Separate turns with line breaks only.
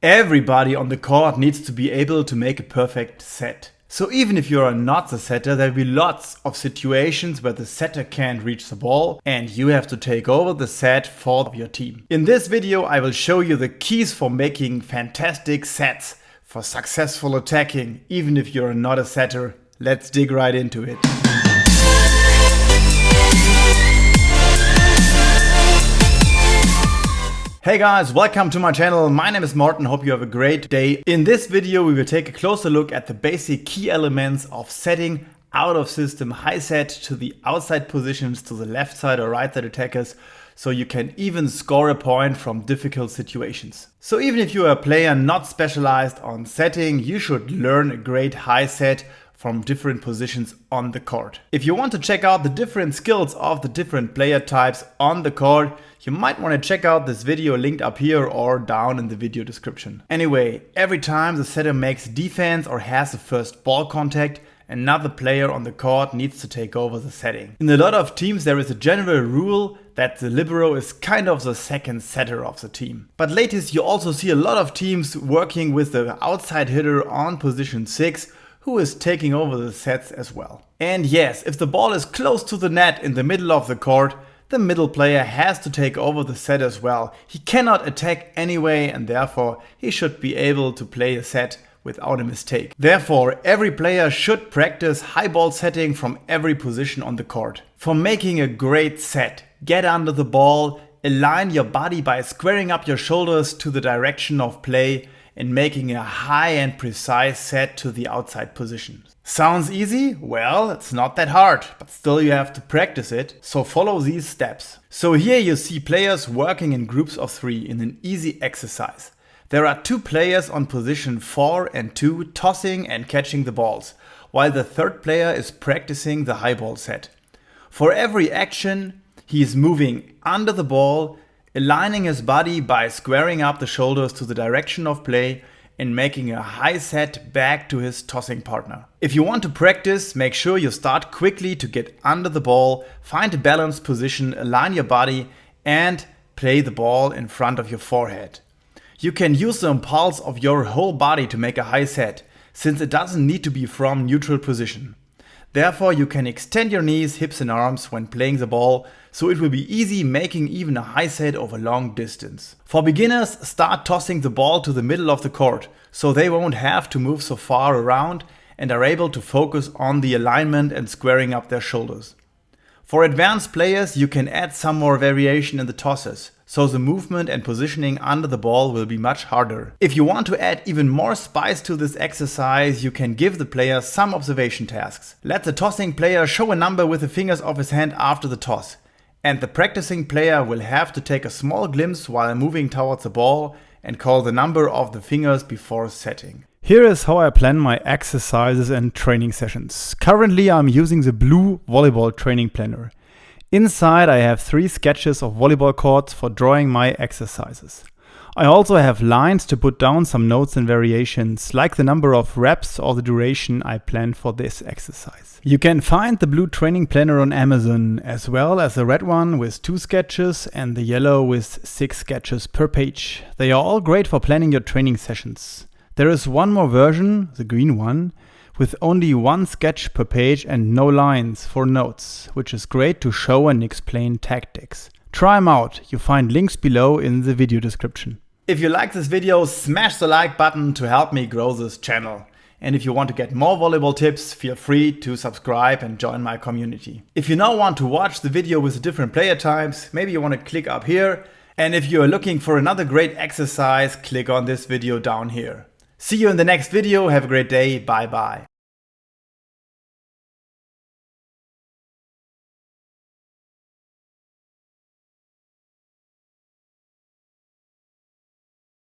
Everybody on the court needs to be able to make a perfect set. So even if you're not the setter, there will be lots of situations where the setter can't reach the ball and you have to take over the set for your team. In this video I will show you the keys for making fantastic sets for successful attacking, even if you're not a setter. Let's dig right into it. Hey guys, welcome to my channel. My name is Martin. Hope you have a great day. In this video we will take a closer look at the basic key elements of setting out of system high set to the outside positions to the left side or right side attackers, so you can even score a point from difficult situations. So even if you are a player not specialized on setting, you should learn a great high set from different positions on the court. If you want to check out the different skills of the different player types on the court, you might want to check out this video linked up here or down in the video description. Anyway, every time the setter makes defense or has the first ball contact, another player on the court needs to take over the setting. In a lot of teams there is a general rule that the libero is kind of the second setter of the team. But latest you also see a lot of teams working with the outside hitter on position 6 who is taking over the sets as well. And yes, if the ball is close to the net in the middle of the court, the middle player has to take over the set as well. He cannot attack anyway and therefore he should be able to play a set without a mistake. Therefore, every player should practice high ball setting from every position on the court. For making a great set, get under the ball, align your body by squaring up your shoulders to the direction of play and making a high and precise set to the outside position. Sounds easy? Well, it's not that hard, but still you have to practice it, so follow these steps. So here you see players working in groups of 3 in an easy exercise. There are 2 players on position 4 and 2 tossing and catching the balls, while the third player is practicing the high ball set. For every action, he is moving under the ball, aligning his body by squaring up the shoulders to the direction of play and making a high set back to his tossing partner. If you want to practice, make sure you start quickly to get under the ball, find a balanced position, align your body and play the ball in front of your forehead. You can use the impulse of your whole body to make a high set, since it doesn't need to be from neutral position. Therefore, you can extend your knees, hips and arms when playing the ball, so it will be easy making even a high set over long distance. For beginners, start tossing the ball to the middle of the court, so they won't have to move so far around and are able to focus on the alignment and squaring up their shoulders. For advanced players, you can add some more variation in the tosses, so the movement and positioning under the ball will be much harder. If you want to add even more spice to this exercise, you can give the player some observation tasks. Let the tossing player show a number with the fingers of his hand after the toss, and the practicing player will have to take a small glimpse while moving towards the ball and call the number of the fingers before setting. Here is how I plan my exercises and training sessions. Currently I'm using the blue volleyball training planner. Inside I have 3 sketches of volleyball courts for drawing my exercises. I also have lines to put down some notes and variations, like the number of reps or the duration I planned for this exercise. You can find the blue training planner on Amazon, as well as the red one with 2 sketches and the yellow with 6 sketches per page. They are all great for planning your training sessions. There is one more version, the green one, with only 1 sketch per page and no lines for notes, which is great to show and explain tactics. Try them out, you find links below in the video description. If you like this video, smash the like button to help me grow this channel. And if you want to get more volleyball tips, feel free to subscribe and join my community. If you now want to watch the video with the different player types, maybe you want to click up here. And if you are looking for another great exercise, click on this video down here. See you in the next video. Have a great day. Bye bye.